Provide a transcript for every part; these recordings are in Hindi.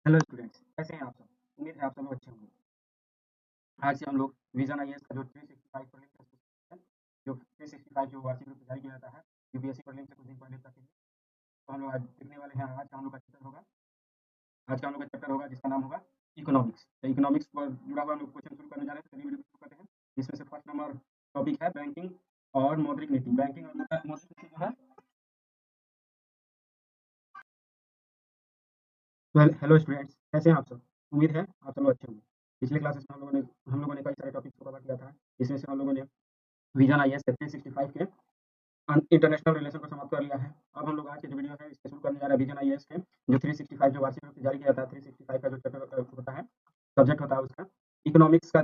हेलो स्टूडेंट्स, कैसे हैं आप सब? उम्मीद है आप सब लोग अच्छे होंगे। आज से हम लोग विजन आईएएस का जो 365 प्रीलिम्स का क्वेश्चन है, जो 365 जो वार्षिक रूप से जारी किया जाता है यूपीएससी प्रीलिम्स से कुछ दिन पहले तक के लिए, तो हम लोग आज देखने वाले हैं। आज का हम लोग का चैप्टर होगा जिसका नाम होगा इकोनॉमिक्स। तो इकोनॉमिक्स पर जुड़ा हुआ हम लोग क्वेश्चन शुरू करने जा रहे हैं। तो चलिए वीडियो को शुरू करते हैं। इसमें से फर्स्ट नंबर टॉपिक है बैंकिंग और मौद्रिक नीति। बैंकिंग और मौद्रिक नीति जो है, हेलो स्टूडेंट्स, कैसे हैं आप सब? उम्मीद है आप सब लोग अच्छे होंगे। पिछले क्लासेस में हम लोगों ने कई सारे टॉपिक्स को कवर किया था। इसमें से हम लोगों ने विजन आईएएस के 365 के इंटरनेशनल रिलेशन को समाप्त कर लिया है। अब हम लोग आज के जो वीडियो है इसके शुरू करने जा रहे हैं विजन आईएएस के जो 365 जो वार्षिक रूप से जारी किया था। 365 का जो चैप्टर होता है, सब्जेक्ट होता है उसका इकोनॉमिक्स का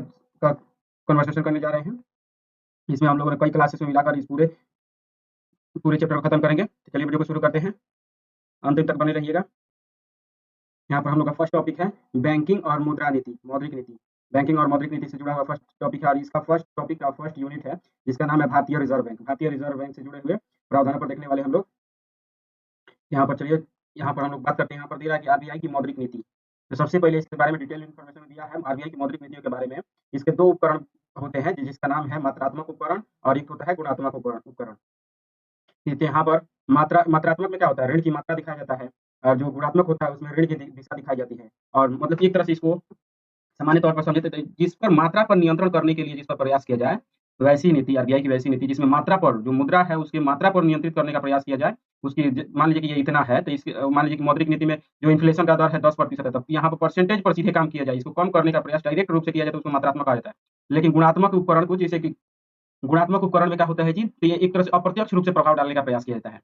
कन्वर्सेशन करने जा रहे हैं। इसमें हम लोगों ने कई क्लासेस में मिलाकर इस पूरे पूरे चैप्टर को खत्म करेंगे। तो चलिए वीडियो को शुरू करते हैं, अंत तक बने रहिएगा। यहाँ पर हम लोग का फर्स्ट टॉपिक है बैंकिंग और मुद्रा नीति, मौद्रिक नीति। बैंकिंग और मौद्रिक नीति से जुड़ा हुआ फर्स्ट टॉपिक है और इसका फर्स्ट टॉपिक का फर्स्ट यूनिट है जिसका नाम है भारतीय रिजर्व बैंक। भारतीय रिजर्व बैंक से जुड़े हुए प्रावधानों पर देखने वाले हम लोग यहाँ पर। चलिए यहाँ पर हम लोग बात करते हैं। यहाँ पर दिया है कि आरबीआई की मौद्रिक नीति। तो सबसे पहले इसके बारे में डिटेल इन्फॉर्मेशन दिया है आरबीआई की मौद्रिक नीतियों के बारे में। इसके दो उपकरण होते हैं जिसका नाम है मात्रात्मक उपकरण और एक होता है गुणात्मक उपकरण। यहाँ पर मात्रात्मक में क्या होता है, ऋण की मात्रा दिखाया जाता है, और जो गुणात्मक होता है उसमें ऋण की दिशा दिखाई जाती है। और मतलब एक तरह से इसको सामान्य तौर पर समझे तो जिस पर मात्रा पर नियंत्रण करने के लिए जिस पर प्रयास किया जाए, वैसी नीति आरबीआई की वैसी नीति जिसमें मात्रा पर जो मुद्रा है उसकी मात्रा पर नियंत्रित करने का प्रयास किया जाए। उसकी मान लीजिए कि ये इतना है तो इसके मान लीजिए कि मौद्रिक नीति में जो इन्फ्लेशन का दर है 10% है, तब यहाँ पर परसेंटेज पर सीधे काम किया जाए, इसको कम करने का प्रयास डायरेक्ट रूप से किया जाए तो उसको मात्रात्मक आ जाता है। लेकिन गुणात्मक उपकरण को, जैसे कि गुणात्मक उपकरण में क्या होता है जी, तो ये एक तरह से अप्रत्यक्ष रूप से प्रभाव डालने का प्रयास किया जाता है।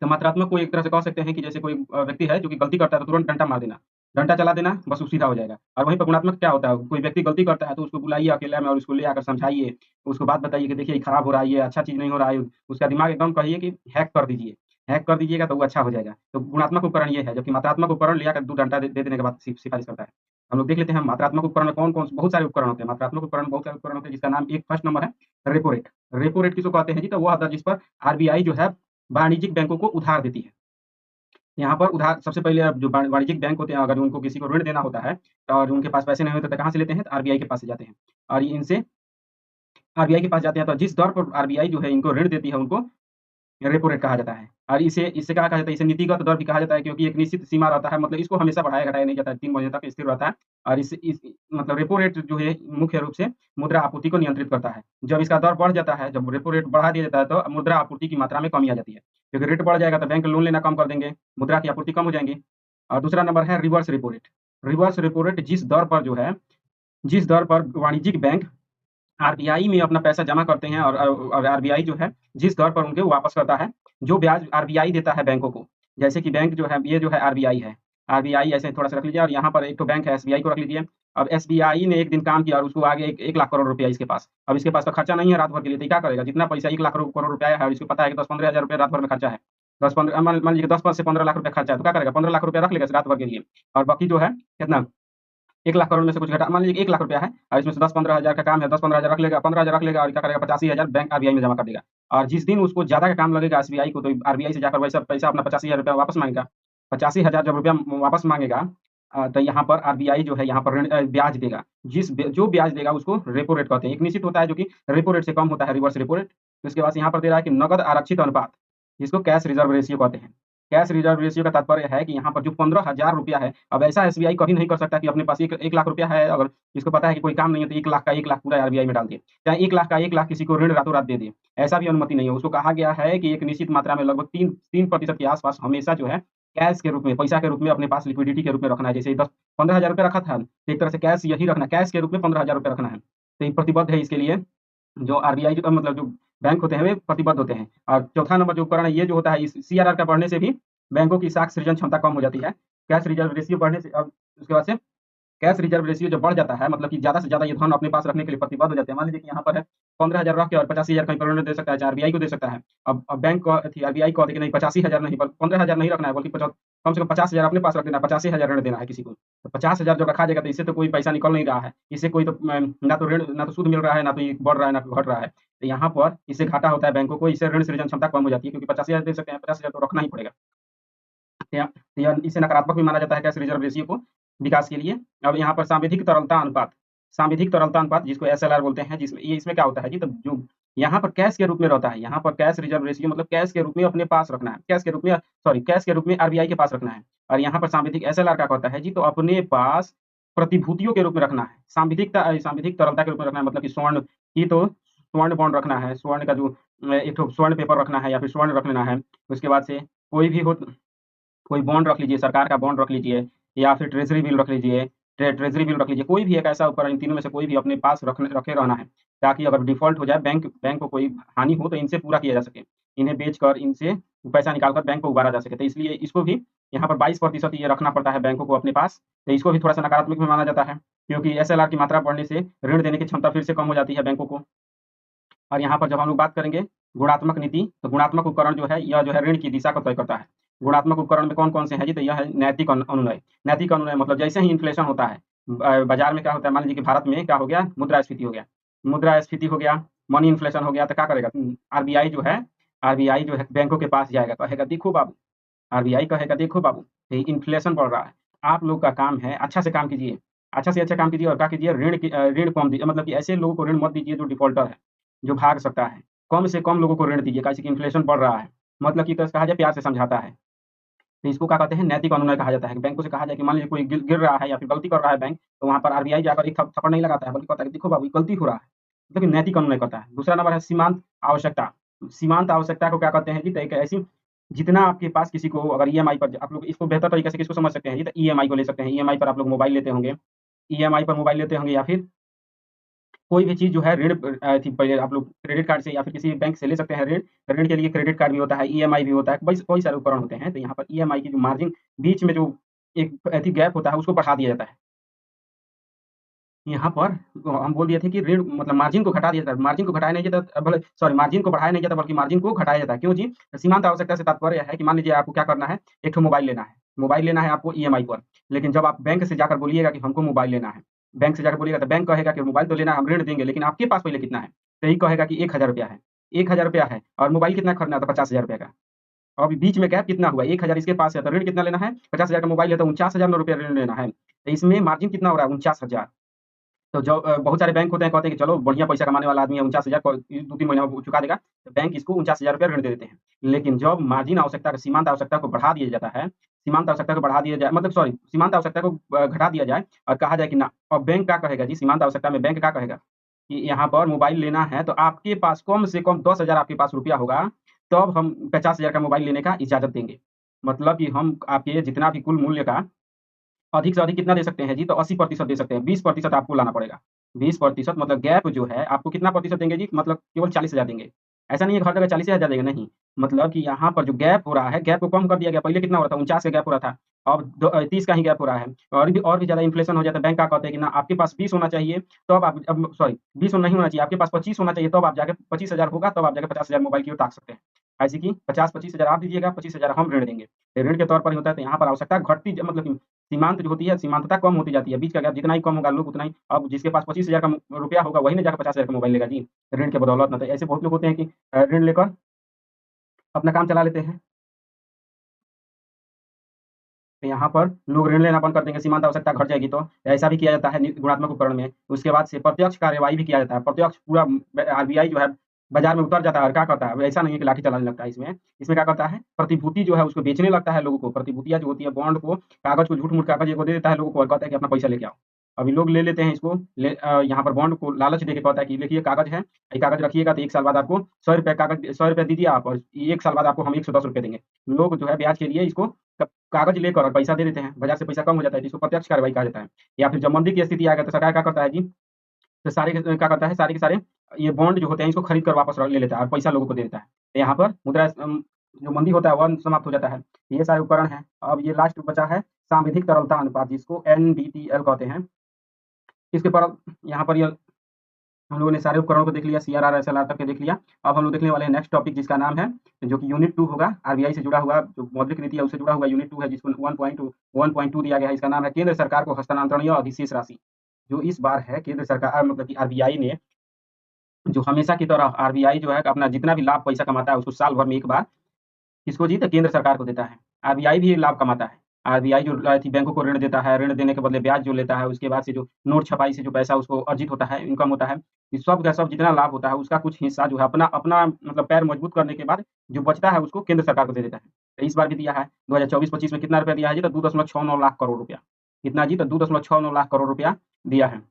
तो मात्रात्मक को एक तरह से कह सकते हैं कि जैसे कोई व्यक्ति है जो कि गलती करता है तो तुरंत डंडा मार देना, डंडा चला देना, बस वो सीधा हो जाएगा। और वहीं पर गुणात्मक क्या होता है, कोई व्यक्ति गलती करता है तो उसको बुलाइए अकेले में और उसको ले आकर समझाइए, उसको बात बताइए कि देखिए ये खराब हो रहा है, ये अच्छा चीज़ नहीं हो रहा है, उसका दिमाग एकदम कहिए कि हैक कर दीजिए, हैक कर दीजिएगा तो वो अच्छा हो जाएगा। तो गुणात्मक उपकरण ये है, जबकि मात्रात्मक उपकरण ले आकर 2 डंडा दे देने के बाद सिफारिश करता है। हम लोग देख लेते हैं मात्रात्मक उपकरण में कौन-कौन से बहुत सारे उपकरण होते हैं। मात्रात्मक उपकरण बहुत सारे उपकरण होते हैं जिसका नाम एक फर्स्ट नंबर है रेपो रेट। रेपो रेट किसको कहते हैं जी, तो वो आता है जिस पर आरबीआई जो है वाणिज्यिक बैंकों को उधार देती है। यहाँ पर उधार सबसे पहले अब जो वाणिज्यिक बैंक होते हैं, अगर उनको किसी को ऋण देना होता है और उनके पास पैसे नहीं होते तो कहाँ से लेते हैं, तो आरबीआई के पास से जाते हैं। और इनसे आरबीआई के पास जाते हैं तो जिस दर पर आरबीआई जो है इनको ऋण देती है उनको रेपो रेट कहा जाता है। और इसे इससे क्या कहा जाता है, इसे नीतिगत दर भी कहा जाता है, क्योंकि एक निश्चित सीमा रहता है, मतलब इसको हमेशा बढ़ाया-घटाया नहीं जाता है, 3 महीने तक स्थिर रहता है। और इस मतलब रेपो रेट जो है मुख्य रूप से मुद्रा आपूर्ति को नियंत्रित करता है। जब इसका दर बढ़ जाता है, जब रेपो रेट बढ़ा दिया जाता है तो मुद्रा आपूर्ति की मात्रा में कमी आ जाती है। क्योंकि रेट बढ़ जाएगा तो बैंक लोन लेना कम कर देंगे, मुद्रा की आपूर्ति कम हो जाएँगी। और दूसरा नंबर है reverse repo rate. Reverse repo rate जिस दर पर वाणिज्यिक बैंक आरबीआई में अपना पैसा जमा करते हैं और आरबीआई जो है जिस दर पर उनको वापस करता है, जो ब्याज आरबीआई देता है बैंकों को। जैसे कि बैंक जो है ये जो है आरबीआई है। आरबीआई ऐसे थोड़ा-सा रख लीजिए और यहाँ पर एक तो बैंक है एसबीआई को रख लीजिए। अब एसबीआई ने एक दिन काम किया और उसको आगे 1 लाख करोड़ रुपया इसके पास। अब इसके पास तो खर्चा नहीं है रात भर के लिए, तो ये क्या करेगा? जितना पैसा 1 लाख करोड़ रुपया है और इसको पता है कि 10-15 हज़ार रुपया रात भर में खर्चा है। 10-15 मान लीजिए 10 से 15 लाख रुपया खर्चा है, तो क्या करेगा? 15 लाख रुपया रख लेगा इस रात भर के लिए और बाकी जो है कितना 1 लाख करोड़ में से कुछ घटा, मान लीजिए 1 लाख रुपया है और इसमें से 10-15 हज़ार का काम है, 10-15 हज़ार रख लेगा, 15 हज़ार रख लेगा और क्या करेगा 85 हज़ार बैंक आरबीआई में जमा कर देगा। और जिस दिन उसको ज़्यादा का काम लगेगा एसबीआई को, तो आरबीआई से जाकर वैसा पैसा अपना 85 हज़ार रुपया वापस माँगेगा। 85 हज़ार जब रुपया वापस माँगेगा तो यहाँ पर आरबीआई जो है यहाँ पर ब्याज देगा। जो ब्याज देगा उसको रेपो रेट कहते हैं। एक निश्चित होता है जो कि रेपो रेट से कम होता है, रिवर्स रेपो रेट। उसके बाद यहाँ पर दे रहा है कि नकद आरक्षित अनुपात, जिसको कैश रिजर्व रेशियो कहते हैं। कैश रिजर्व रेशियो का तात्पर्य है कि यहाँ पर जो 15,000 रुपया है, अब ऐसा एसबीआई कभी नहीं कर सकता कि अपने पास 1 लाख रुपया है, अगर इसको पता है कि कोई काम नहीं है तो 1 लाख का 1 लाख पूरा आरबीआई में डाल दे। चाहे 1 लाख का 1 लाख किसी को ऋण रातों-रात दे दे, ऐसा भी अनुमति नहीं है। उसको कहा गया है कि एक निश्चित मात्रा में लगभग 3% के आस-पास हमेशा जो है कैश के रूप में, पैसा के रूप में अपने पास लिक्विडिटी के रूप में रखना है। जैसे 10-15,000 रुपया रखा था, तो एक तरह से कैश यही रखना, कैश के रूप में 15,000 रुपया रखना है। तो ये प्रतिबद्ध है इसके लिए, जो आरबीआई जो मतलब जो बैंक होते हैं वे प्रतिबद्ध होते हैं। और चौथा नंबर जो उपकरण है ये जो होता है, इस सीआरआर का बढ़ने से भी बैंकों की साख सृजन क्षमता कम हो जाती है। कैश रिजर्व रेशियो बढ़ने से अब उसके बाद से कैश रिजर्व रेशियो जब बढ़ जाता है, मतलब कि ज़्यादा से ज़्यादा ये धन अपने पास रखने के लिए प्रतिबद्ध हो जाते हैं। मान लीजिए कि यहाँ पर है 15,000 रख के और 85,000 कहीं पर उन्होंने दे सकता है, चाहे आरबीआई को दे सकता है। अब बैंक को आरबीआई कहती है कि नहीं 85,000 नहीं, 15,000 नहीं रखना है, बल्कि कम से कम 50,000 अपने पास रख देना है, 85,000 ऋण देना है किसी को। तो 50,000 जब रखा जाएगा तो इससे तो कोई पैसा निकल नहीं रहा है। इससे कोई तो ना तो ऋण, ना तो सूद मिल रहा है, ना तो ये बढ़ रहा है, ना तो घट रहा है। तो यहाँ पर इससे घाटा होता है बैंकों को, इससे ऋण सृजन क्षमता कम हो जाती है, क्योंकि 85,000 दे सकते हैं, 50,000 तो रखना ही पड़ेगा। इसे नकारात्मक भी माना जाता है कैश रिजर्व रेशियो को विकास के लिए। अब यहाँ पर सांविधिक तरलता अनुपात जिसको एसएलआर बोलते हैं, जिसमें ये इसमें क्या होता है जी, तो जो यहाँ पर कैश के रूप में रहता है, यहाँ पर कैश रिजर्व रेशियो मतलब कैश के रूप में अपने पास रखना है, कैश के रूप में आरबीआई के पास रखना है। और यहाँ पर सांविधिक एसएलआर क्या कहता है जी, तो अपने पास प्रतिभूतियों के रूप में रखना है। सांविधिक तरलता के रूप में रखना है, मतलब कि स्वर्ण की तो स्वर्ण बॉन्ड रखना है, स्वर्ण का जो एक ठो स्वर्ण पेपर रखना है या फिर स्वर्ण रख लेना है। उसके बाद से कोई भी हो, कोई बॉन्ड रख लीजिए, सरकार का बॉन्ड रख लीजिए या फिर ट्रेज़री बिल रख लीजिए, ट्रेज़री बिल रख लीजिए, कोई भी एक ऐसा उपकरण इन तीनों में से कोई भी अपने पास रखे रहना है, ताकि अगर डिफ़ॉल्ट हो जाए बैंक को कोई हानि हो तो इनसे पूरा किया जा सके। इन्हें बेचकर इनसे पैसा निकालकर बैंक को उबारा जा सके। तो इसलिए इसको भी यहाँ पर 22% ये रखना पड़ता है बैंकों को अपने पास। तो इसको भी थोड़ा-सा नकारात्मक भी माना जाता है, क्योंकि एसएलआर की मात्रा बढ़ने से ऋण देने की क्षमता फिर से कम हो जाती है बैंकों को। और यहाँ पर जब हम लोग बात करेंगे गुणात्मक नीति, तो गुणात्मक उपकरण जो है, यह जो है ऋण की दिशा को तय करता है। गुणात्मक उपकरण में कौन-कौन से हैं जी, तो यह है नैतिक अनुनय। नैतिक अनुनय मतलब जैसे ही इन्फ्लेशन होता है, बाज़ार में क्या होता है, मान लीजिए कि भारत में क्या हो गया, मुद्रास्फीति हो गया। मुद्रास्फीति हो गया, मनी इन्फ्लेशन हो गया, तो क्या करेगा आरबीआई जो है बैंकों के पास जाएगा, कहेगा देखो बाबू, आरबीआई कहेगा देखो बाबू, ये इन्फ्लेशन बढ़ रहा है, आप लोग का काम है अच्छा से काम कीजिए, अच्छा से अच्छा काम कीजिए और क्या कीजिए, ऋण कम दीजिए, मतलब कि ऐसे लोगों को ऋण मत दीजिए जो डिफ़ॉल्टर है, जो भाग सकता है। कम से कम लोगों को ऋण दीजिए, कैसे कि इन्फ्लेशन बढ़ रहा है। मतलब कि एक तरह से कहा जाए प्यार से समझाता है। तो इसको क्या कहते हैं, नैतिक अनुनय कहा जाता है कि बैंकों से कहा जाए कि मान लीजिए कोई गिर रहा है या फिर गलती कर रहा है बैंक, तो वहाँ पर आरबीआई जाकर एक थप्पड़ नहीं लगाता है, बल्कि कहता है कि देखो बाबू, ये गलती हो रहा है। मतलब कि नैतिक अनुनय करता है। दूसरा नंबर है सीमांत आवश्यकता। सीमांत आवश्यकता को क्या कहते हैं जी, तो एक ऐसी, जितना आपके पास किसी को अगर ईएमआई पर, आप लोग इसको बेहतर तरीके से किसको समझ सकते हैं जी, तो ईएमआई को ले सकते हैं। ईएमआई पर आप लोग मोबाइल लेते होंगे, ईएमआई पर मोबाइल लेते होंगे या फिर कोई भी चीज़ जो है ऋण थी, पहले आप लोग क्रेडिट कार्ड से या फिर किसी बैंक से ले सकते हैं ऋण। ऋण के लिए क्रेडिट कार्ड भी होता है, ईएमआई भी होता है, कई सारे उपकरण होते हैं। तो यहाँ पर ईएमआई की जो मार्जिन बीच में जो एक ऐथी गैप होता है, उसको बढ़ा दिया जाता है। यहाँ पर हम बोल दिए थे कि ऋण मतलब मार्जिन को घटा दिया जाता है। मार्जिन को घटाया नहीं जाता, मार्जिन को बढ़ाया नहीं जाता, बल्कि मार्जिन को घटाया जाता है। क्यों जी? सीमांत आवश्यकता से तात्पर्य है कि मान लीजिए आपको क्या करना है, एक ठो मोबाइल लेना है। मोबाइल लेना है आपको ईएमआई पर। लेकिन जब आप बैंक से जाकर बोलिएगा कि हमको मोबाइल लेना है, बैंक से जाकर बोलिएगा तो बैंक कहेगा कि मोबाइल तो लेना है, हम ऋण देंगे, लेकिन आपके पास पहले कितना है? तो यही कहेगा कि ₹1000 है। ₹1000 है और मोबाइल कितना खरीदना था? ₹50,000 का। अब बीच में गैप कितना हुआ? 1000 इसके पास है, तो ऋण कितना लेना है? 50,000 का मोबाइल है तो ₹49,000 ऋण लेना है। तो इसमें मार्जिन कितना हो रहा है? 49,000। तो जो बहुत सारे बैंक होते हैं, कहते हैं कि चलो बढ़िया पैसा कमाने वाला आदमी है, 49,000 को 2-3 महीने में चुका देगा, तो बैंक इसको ₹49,000 ऋण दे देते हैं। लेकिन जब मार्जिन आवश्यकता सीमांत आवश्यकता को बढ़ा दिया जाता है, सीमांत आवश्यकता को बढ़ा दिया जाए, मतलब सॉरी, सीमांत आवश्यकता को घटा दिया जाए और कहा जाए कि ना, अब बैंक क्या कहेगा जी, सीमांत आवश्यकता में बैंक क्या कहेगा कि यहाँ पर मोबाइल लेना है तो आपके पास कम से कम 10,000 आपके पास रुपया होगा, तब हम 50,000 का मोबाइल लेने का इजाज़त देंगे। मतलब कि हम आपके जितना भी कुल मूल्य का अधिक से अधिक कितना दे सकते हैं जी? तो 80% दे सकते हैं, 20% आपको लाना पड़ेगा। 20% मतलब गैप जो है, आपको कितना प्रतिशत देंगे जी? मतलब केवल 40,000 देंगे। ऐसा नहीं है हर जगह 40,000 देंगे, नहीं। मतलब कि यहाँ पर जो गैप हो रहा है, गैप को कम कर दिया गया। पहले कितना हो रहा था? 49 का गैप हो रहा था, अब 30 का ही गैप हो रहा है। और भी ज़्यादा इन्फ्लेशन हो जाता है, बैंक क्या कहते हैं कि ना, आपके पास 20 होना चाहिए, तब आप, अब सॉरी, 20 नहीं होना चाहिए, आपके पास 25 होना चाहिए, तब आप जाके 25,000 होगा, तब आप जाके 50,000 मोबाइल की ओर ताक सकते हैं। ऐसे कि 50-25,000 आप दीजिएगा, 25,000 हम ऋण देंगे। तो ऋण के तौर पर ही होता है, तो यहाँ पर आवश्यकता घटती मतलब कि सीमांत जो होती है, सीमांतता कम होती जाती है, बीच का गैप जितना ही कम होगा, लोग उतना ही, अब जिसके पास 25,000 का रुपया होगा, वही ना जाकर 50,000 का मोबाइल लेगा जी, ऋण के बदौलत ना। तो ऐसे बहुत लोग होते हैं कि ऋण लेकर अपना काम चला लेते हैं। तो यहाँ पर लोग ऋण लेना बंद कर देंगे, सीमांत आवश्यकता घट जाएगी तो। ऐसा भी किया जाता है गुणात्मक उपकरण में। उसके बाद से प्रत्यक्ष कार्यवाही भी किया जाता है। प्रत्यक्ष पूरा आरबीआई जो है बाज़ार में उतर जाता है और क्या करता है, अब ऐसा नहीं है कि लाठी चलाने लगता है इसमें। इसमें क्या करता है, प्रतिभूति जो है उसको बेचने लगता है लोगों को। प्रतिभूतियाँ जो होती है, बॉन्ड को, कागज़ को, झूठ-मूठ कागज़ को दे देता है लोगों को और कहता है कि अपना पैसा लेके आओ। अभी लोग ले लेते हैं इसको, यहाँ पर बॉन्ड को लालच देके कहता है कि देखिए कागज़ है, ये कागज़ रखिएगा तो 1 साल बाद आपको ₹100 कागज़, ₹100 दीजिए आप और 1 साल बाद आपको हम ₹110 देंगे। लोग जो है ब्याज के लिए इसको कागज़ लेकर और पैसा दे देते हैं, बाज़ार से पैसा कम हो जाता है, तो इसको प्रत्यक्ष कार्रवाई कहा जाता है। या फिर जब मंदी की स्थिति आ गई तो सरकार क्या करता है जी, तो क्या करता है, सारे के सारे ये बॉन्ड जो होते हैं इसको खरीद कर वापस ले लेता है और पैसा लोगों को दे देता है। तो यहाँ पर जो मंदी होता है वह समाप्त हो जाता है। ये सारे उपकरण हैं। अब ये लास्ट बचा है सांविधिक तरलता अनुपात, जिसको एनडीटीएल कहते हैं। इसके पर यहाँ पर ये हम लोगों ने सारे उपकरणों को देख लिया, सीआरआर, एसएलआर तक के देख लिया। अब हम लोग देखने वाले हैं नेक्स्ट टॉपिक, जिसका नाम है, जो कि यूनिट 2 होगा, आरबीआई से जुड़ा हुआ, जो मौद्रिक नीति है उससे जुड़ा हुआ यूनिट 2 है, जिसको 1.2 दिया गया है। इसका नाम है केंद्र सरकार को हस्तांतरणीय अधिशेष राशि। जो इस बार है केंद्र सरकार, मतलब कि आरबीआई ने, जो हमेशा की तरह आरबीआई जो है अपना जितना भी लाभ पैसा कमाता है उसको साल भर में एक बार किसको जी, तो केंद्र सरकार को देता है। आरबीआई भी लाभ कमाता है। आरबीआई जो बैंकों को ऋण देता है, ऋण देने के बदले ब्याज जो लेता है, उसके बाद से जो नोट छपाई से जो पैसा उसको अर्जित होता है, इनकम होता है, ये सब का सब जितना लाभ होता है, उसका कुछ हिस्सा जो है अपना अपना मतलब पैर मजबूत करने के बाद जो बचता है उसको केंद्र सरकार को दे देता है। तो इस बार भी दिया है, 2024-25 में कितना रुपया दिया है जी? तो 2.69 लाख करोड़ रुपया। कितना जी? तो 2.69 लाख करोड़ रुपया दिया है।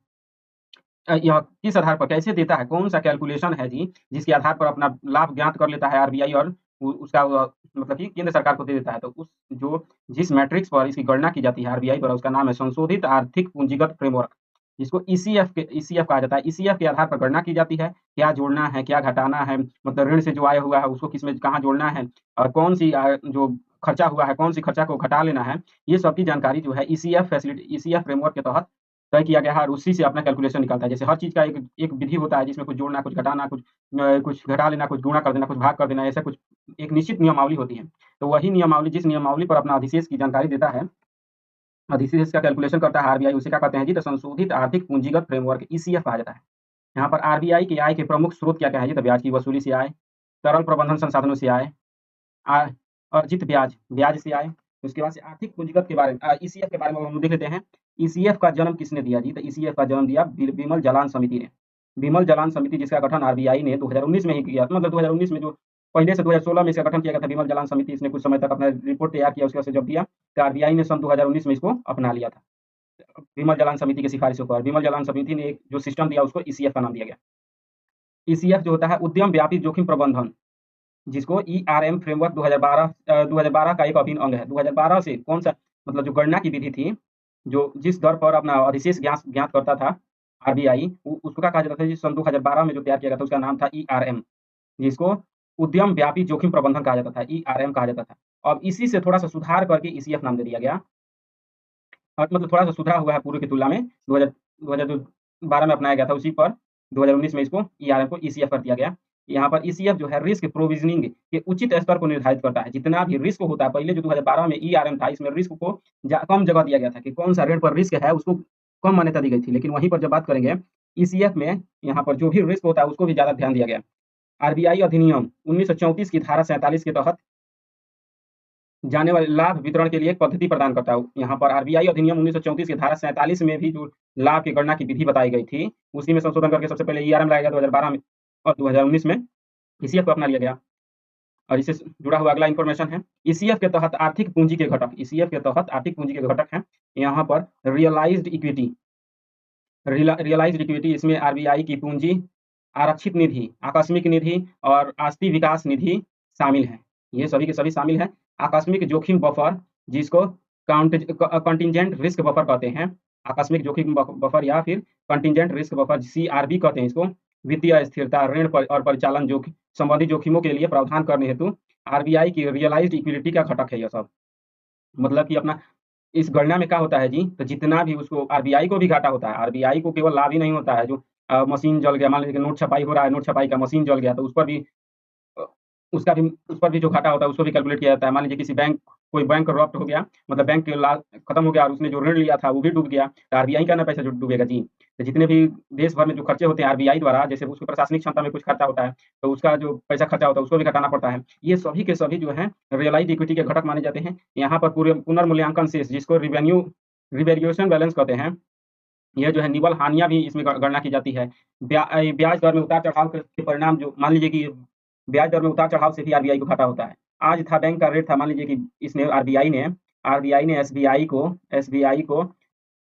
यह किस आधार पर कैसे देता है? कौन-सा कैलकुलेशन है जी, जिसके आधार पर अपना लाभ ज्ञात कर लेता है आरबीआई और उ उसका मतलब कि केंद्र सरकार को दे देता है। तो उस जो जिस मैट्रिक्स पर इसकी गणना की जाती है आरबीआई द्वारा, उसका नाम है संशोधित आर्थिक पूंजीगत फ्रेमवर्क, जिसको ईसीएफ कहा जाता है। ईसीएफ के आधार पर गणना की जाती है, क्या जोड़ना है, क्या घटाना है, मतलब ऋण से जो आय हुआ है उसको किसमें कहाँ जोड़ना है और कौन-सी जो खर्चा हुआ है, कौन-सी खर्चा को घटा लेना है, ये सब की जानकारी जो है ईसीएफ फ्रेमवर्क के तहत तय किया गया है और उसी से अपना कैलकुलेशन निकालता है। जैसे हर चीज़ का एक एक विधि होता है जिसमें कुछ जोड़ना, कुछ घटाना, कुछ घटा लेना, कुछ गुणा कर देना, कुछ भाग कर देना, ऐसा कुछ एक निश्चित नियमावली होती है। तो वही नियमावली जिस नियमावली पर अपना अधिशेष की जानकारी देता है, अधिशेष का कैलकुलेशन करता है आरबीआई, उसे क्या कहते हैं जी? तो संशोधित आर्थिक पूंजीगत फ्रेमवर्क ईसीएफ कहा जाता है। यहाँ पर आरबीआई की आय के प्रमुख स्रोत क्या-क्या है जी? तो ब्याज की वसूली से आय, तरल प्रबंधन संसाधनों से आय, आय अर्जित ब्याज, ब्याज से आय, उसके बाद से आर्थिक पूंजीगत के बारे में ईसीएफ के बारे में हम देख लेते हैं। ईसीएफ का जन्म किसने दिया जी? तो ईसीएफ का जन्म दिया विमल जालान समिति ने। विमल जालान समिति जिसका गठन आरबीआई ने 2019 में ही किया, मतलब 2019 में जो पहले से 2016 में इसका गठन किया गया था विमल जालान समिति, इसने कुछ समय तक अपना रिपोर्ट तैयार किया, उसके बाद से जब दिया तो आरबीआई ने सन 2019 में इसको अपना लिया था। विमल जालान समिति की सिफारिशों पर विमल जालान समिति ने एक जो सिस्टम दिया उसको ईसीएफ का नाम दिया गया। ईसीएफ जो होता है उद्यम व्यापी जोखिम प्रबंधन, जिसको ईआरएम फ्रेमवर्क 2012 का एक अभिन्न अंग है। 2012 से कौन-सा मतलब जो गणना की विधि थी, जो जिस दर पर अपना अधिशेष ज्ञात ज्ञात करता था आरबीआई, उ उसको क्या कहा जाता था जी? सन 2012 में जो तैयार किया गया था उसका नाम था ईआरएम, जिसको उद्यम व्यापी जोखिम प्रबंधन कहा जाता था, ईआरएम कहा जाता था। अब इसी से थोड़ा-सा सुधार करके ईसीएफ नाम दे दिया गया और मतलब थोड़ा-सा सुधरा हुआ है पूर्व की तुलना में। 2012 में अपनाया गया था, उसी पर 2019 में इसको ईआरएम को ईसीएफ कर दिया गया। यहाँ पर ईसीएफ जो है रिस्क प्रोविज़निंग के उचित स्तर को निर्धारित करता है। जितना भी रिस्क होता है, पहले जो 2012 में ईआरएम था, इसमें रिस्क को कम जगह दिया गया था कि कौन-सा ऋण पर रिस्क है, उसको कम मान्यता दी गई थी। लेकिन वहीं पर जब बात करेंगे, ईसीएफ में यहाँ पर जो भी रिस्क होता है, उसको भी ज़्यादा ध्यान दिया गया। आरबीआई अधिनियम 1934 की धारा 47 के तहत जाने वाले लाभ वितरण के लिए एक पद्धति प्रदान करता है। यहाँ पर आरबीआई अधिनियम 1934 की धारा 47 में भी जो लाभ की गणना की विधि बताई गई थी, उसी में संशोधन करके सबसे पहले ईआरएम लाया गया 2012 में और 2019 में ईसीएफ को अपना लिया गया। और इससे जुड़ा हुआ अगला इन्फॉर्मेशन है, ईसीएफ के तहत आर्थिक पूंजी के घटक, ईसीएफ के तहत आर्थिक पूंजी के घटक हैं। यहाँ पर रियलाइज्ड इक्विटी, रियलाइज्ड इक्विटी, इसमें आरबीआई की पूंजी, आरक्षित निधि, आकस्मिक निधि और आस्ति विकास निधि शामिल हैं। ये सभी के सभी शामिल हैं। आकस्मिक जोखिम बफर, जिसको कंटिजेंट रिस्क बफर कहते हैं, आकस्मिक जोखिम बफर या फिर कंटिजेंट रिस्क बफर सीआरबी कहते हैं इसको। वित्तीय स्थिरता, ऋण पर और परिचालन जोखिम संबंधी जोखिमों के लिए प्रावधान करने हेतु आरबीआई की रियलाइज्ड इक्विटी का घटक है यह सब। मतलब कि अपना इस गणना में क्या होता है जी, तो जितना भी उसको आरबीआई को भी घाटा होता है, आरबीआई को केवल लाभ ही नहीं होता है, जो मशीन जल गया, मान लीजिए कि नोट छपाई हो रहा है, नोट छपाई का मशीन जल गया, तो उस पर भी अ, उस पर भी जो घाटा होता है उसको भी कैलकुलेट किया जाता है। मान लीजिए किसी कोई बैंक करप्ट हो गया, मतलब बैंक खत्म हो गया और उसने जो ऋण लिया था वो भी डूब गया, तो आरबीआई का ना पैसा जो डूबेगा जी। तो जितने भी देश भर में जो खर्चे होते हैं आरबीआई द्वारा, जैसे उसकी प्रशासनिक क्षमता में कुछ खर्चा होता है, तो उसका जो पैसा खर्चा होता है उसको भी घटाना पड़ता है। ये सभी के सभी जो है रियलाइज्ड इक्विटी के घटक माने जाते हैं। यहाँ पर पूरे पुनर्मूल्यांकन शेष, जिसको रिवैल्यूएशन बैलेंस कहते हैं, यह जो है निवल हानियाँ भी इसमें गणना की जाती है। ब्याज दर में उतार-चढ़ाव के परिणाम, जो मान लीजिए कि ब्याज दर में उतार-चढ़ाव से भी आरबीआई को घाटा होता है। आज था बैंक का रेट था, मान लीजिए कि इसने आरबीआई ने एसबीआई को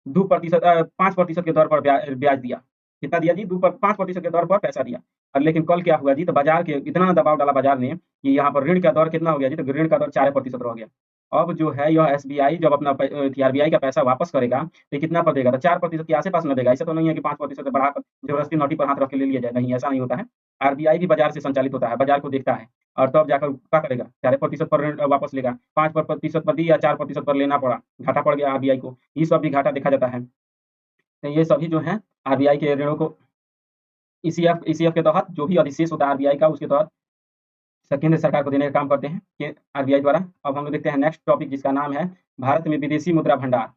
5% के दर पर ब्याज दिया। कितना दिया जी? 5% के दर पर पैसा दिया। लेकिन कल क्या हुआ जी? तो बाज़ार के इतना दबाव डाला बाज़ार ने कि यहाँ पर ऋण का दर कितना हो गया जी? तो ऋण का दर 4% रह गया। अब जो है यह एसबीआई जब अपना आरबीआई का पैसा वापस करेगा, तो ये कितना पर देगा? तो 4% के आस-पास में देगा। ऐसा तो नहीं है कि 5% से बढ़ाकर ज़बरदस्ती नौटी पर हाथ रख के ले लिया जाए, नहीं, ऐसा नहीं होता है। आरबीआई भी बाज़ार से संचालित होता है, बाज़ार को देखता है और तब जाकर क्या करेगा? 4% पर ऋण वापस लेगा। 5% पर दी या 4% पर लेना पड़ा, घाटा पड़ गया आरबीआई को। ये सब भी घाटा देखा जाता है। तो ये सभी जो हैं आरबीआई के ऋणों को ईसीएफ के तहत जो भी अधिशेष होता है आरबीआई का, उसके तहत केंद्र सरकार को देने का काम करते हैं आरबीआई द्वारा। अब हम लोग देखते हैं नेक्स्ट टॉपिक, जिसका नाम है भारत में विदेशी मुद्रा भंडार।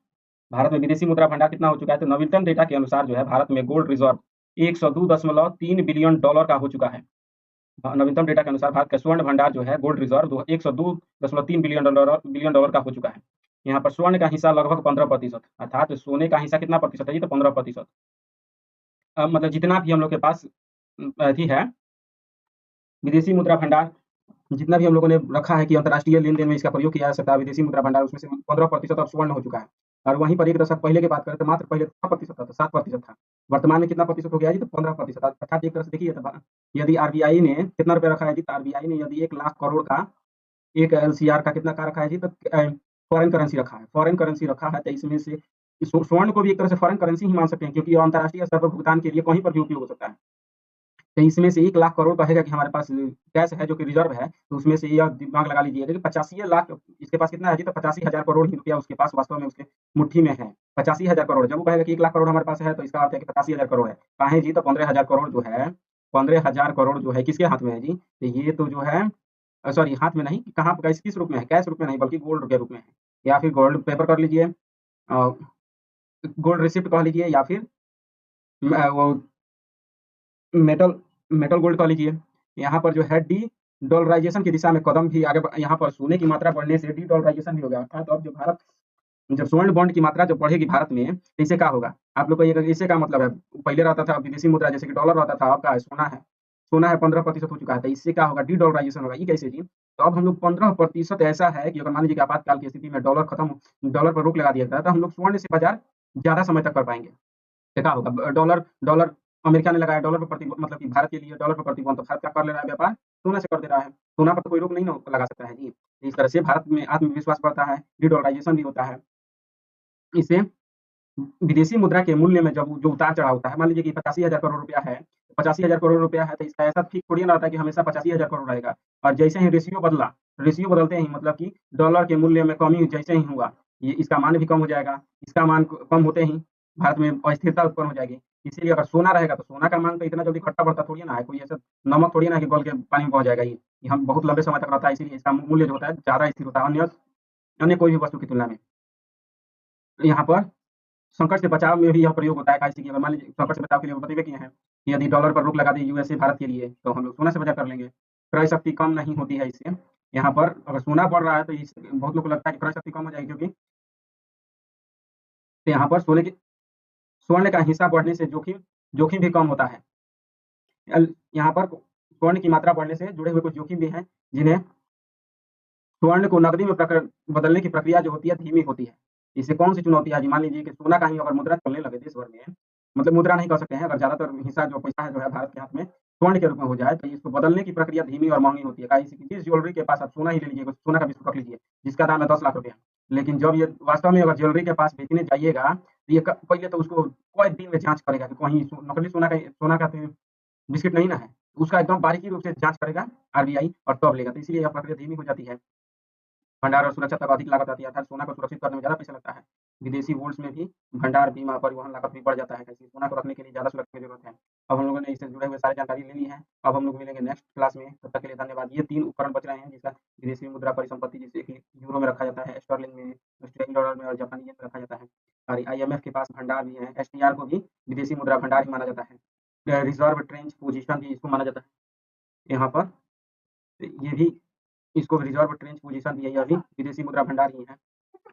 भारत में विदेशी मुद्रा भंडार कितना हो चुका है? तो नवीनतम डेटा के अनुसार जो है भारत में गोल्ड रिजर्व $102.3 बिलियन का हो चुका है। नवीनतम डेटा के अनुसार भारत का स्वर्ण भंडार जो है गोल्ड रिजर्व 102.3 बिलियन डॉलर का हो चुका है। यहाँ पर स्वर्ण का हिस्सा लगभग 15%, अर्थात सोने का हिस्सा कितना प्रतिशत है जी? तो 15%। मतलब जितना भी हम लोग के पास अथी है विदेशी मुद्रा भंडार, जितना भी हम लोगों ने रखा है कि अंतर्राष्ट्रीय लेन-देन में इसका प्रयोग किया जा सकता है, विदेशी मुद्रा भंडार, उसमें से 15% अब स्वर्ण हो चुका है। और वहीं पर 1 दशक पहले की बात करें तो मात्र पहले 6% था, तो 7% था। वर्तमान में कितना प्रतिशत हो गया है जी? तो 15%। अर्थात एक तरह से देखिए तो यदि आरबीआई ने कितना रुपया रखा है जी? तो आरबीआई ने यदि 1 लाख करोड़ का एक एलसीआर का कितना का रखा है जी? तो फॉरेन करेंसी रखा है। फॉरेन करेंसी रखा है, तो इसमें से स्वर्ण को भी एक तरह से फॉरेन करेंसी ही मान सकते हैं, क्योंकि ये अंतर्राष्ट्रीय स्तर पर भुगतान के लिए कहीं पर भी उपयोग हो सकता है। तो इसमें से 1 लाख करोड़ कहेगा कि हमारे पास कैश है जो कि रिज़र्व है, तो उसमें से यह दिमाग लगा लीजिएगा कि 85 लाख इसके पास कितना है जी? तो 85,000 करोड़ ही रुपया उसके पास वास्तव में उसके मुट्ठी में है। 85,000 करोड़। जब वो कहेगा कि 1 लाख करोड़ हमारे पास है, तो इसका अर्थ है कि 85,000 करोड़ है। काहे जी? तो 15,000 करोड़ जो है, 15,000 करोड़ जो है किसके हाथ में है जी? तो ये तो जो है सॉरी हाथ में नहीं, कहाँ पे किस रूप में है? कैश रूप में नहीं बल्कि गोल्ड के रूप में है। या फिर गोल्ड पेपर कर लीजिए, अ, गोल्ड रिसिप्ट कह लीजिए, या फिर वो मेटल मेटल गोल्ड कह लीजिए। यहाँ पर जो है डी-डॉलराइज़ेशन की दिशा में कदम भी आगे यहाँ पर सोने की मात्रा बढ़ने से डी-डॉलराइज़ेशन भी हो गया। अर्थात अब जो भारत जब स्वर्ण बॉन्ड की मात्रा जब बढ़ेगी भारत में, तो इससे क्या होगा? आप लोग को ये इससे क्या मतलब है? पहले रहता था विदेशी मुद्रा जैसे कि डॉलर रहता था, अब क्या है? सोना है। सोना है 15% हो चुका है, तो इससे क्या होगा? डी-डॉलराइज़ेशन होगा। ये कैसे जी? तो अब हम लोग 15% ऐसा है कि अगर मान लीजिए कि आपातकाल की स्थिति में डॉलर पर रोक लगा दिया जाता है, तो हम लोग स्वर्ण से बाज़ार ज़्यादा समय तक कर पाएँगे। तो क्या होगा? डॉलर डॉलर अमेरिका ने लगाया डॉलर पर मतलब कि भारत के लिए डॉलर पर प्रतिबंध, तो भारत क्या कर ले रहा है व्यापार? सोना से कर दे रहा है। सोना पर तो कोई रोक नहीं ना लगा सकता है जी। इस तरह से भारत में आत्मविश्वास बढ़ता है, डी-डॉलराइज़ेशन भी होता है। इससे विदेशी मुद्रा के मूल्य में जब जो उतार-चढ़ाव होता है, मान लीजिए कि 85,000 करोड़ रुपया है, 85,000 करोड़ रुपया है, तो इसका ऐसा फिक्स थोड़ी ना रहता है कि हमेशा 85,000 करोड़ रहेगा। और जैसे ही रेशियो बदलते ही मतलब कि डॉलर के मूल्य में कमी जैसे ही हुआ, ये इसका मान भी कम हो जाएगा। इसका मान क कम होते ही भारत में अस्थिरता उत्पन्न हो जाएगी। इसीलिए अगर सोना रहेगा, तो सोना का मांग तो इतना जल्दी घटता-बढ़ता थोड़ी ना है, कोई ऐसा नमक थोड़ी ना है कि घुल के पानी में बह जाएगा ये। ये हम बहुत लंबे समय तक रहता है, इसीलिए इसका मूल्य जो होता है ज़्यादा स्थिर होता है अन्य अन्य कोई भी वस्तु की तुलना में। यहाँ पर संकट से बचाव में भी यह प्रयोग होता है, काहे कि अगर मान लीजिए संकट से बचाव के लिए वो बतेबे किए हैं कि यदि डॉलर पर रोक लगा दी यूएसए भारत के लिए, तो हम लोग सोना से बाज़ार कर लेंगे। क्रय शक्ति कम नहीं होती है इससे। यहाँ पर अगर सोना बढ़ रहा है तो इससे बहुत लोग को लगता है कि क्रय शक्ति कम हो जाएगी, क्योंकि तो यहाँ पर स्वर्ण का हिस्सा बढ़ने से जोखिम जोखिम भी कम होता है। यहाँ पर स्वर्ण की मात्रा बढ़ने से जुड़े हुए कुछ जोखिम भी हैं, जिन्हें स्वर्ण को नकदी में बदलने की प्रक्रिया जो होती है धीमी होती है। इससे कौन-सी चुनौती है जी? मान लीजिए कि सोना का ही अगर मुद्रा चलने लगे देश भर में, मतलब मुद्रा नहीं कह सकते हैं, अगर ज़्यादातर हिस्सा जो पैसा है जो है भारत के हाथ में स्वर्ण के रूप में हो जाए, तो इसको बदलने की प्रक्रिया धीमी और महँगी होती है। काहे से कि जिस ज्वेलरी के पास आप सोना ही ले लीजिए, सोना का बिस्कुट रख लीजिए, जिसका दाम है 10 लाख रुपया। लेकिन जब ये वास्तव में अगर ज्वेलरी के पास बेचने जाइएगा, तो ये क पहले तो उसको कई दिन में जाँच करेगा कि कहीं नकली सोना का तो बिस्किट नहीं ना है। उसका एकदम बारीकी रूप से जाँच करेगा आरबीआई और तब लेगा। तो इसीलिए यह प्रक्रिया धीमी हो जाती है। भंडार और सुरक्षा तक अधिक लागत आती है, अर्थात सोना को सुरक्षित करने में ज़्यादा पैसा लगता है। विदेशी गोल्ड्स में भी भंडार, बीमा, परिवहन लागत भी बढ़ जाता है, कैसे सोना को रखने के लिए ज़्यादा सुरक्षा की ज़रूरत है। अब हम लोगों ने इससे जुड़े हुए सारी जानकारी ले ली है। अब हम लोग मिलेंगे नेक्स्ट क्लास में, तब तक के लिए धन्यवाद। ये 3 उपकरण बच रहे हैं, जिसका विदेशी मुद्रा परिसंपत्ति जिसे कि यूरो में रखा जाता है, स्टर्लिंग में, ऑस्ट्रेलियन डॉलर में और जापानी येन में रखा जाता है। और आईएमएफ के पास भंडार भी है, एसडीआर को भी विदेशी मुद्रा भंडार ही माना जाता है। रिज़र्व ट्रेंच पोज़ीशन भी इसको माना जाता है। यहाँ पर ये भी इसको रिज़र्व ट्रेंच पोज़ीशन भी है, यह भी विदेशी मुद्रा भंडार ही है।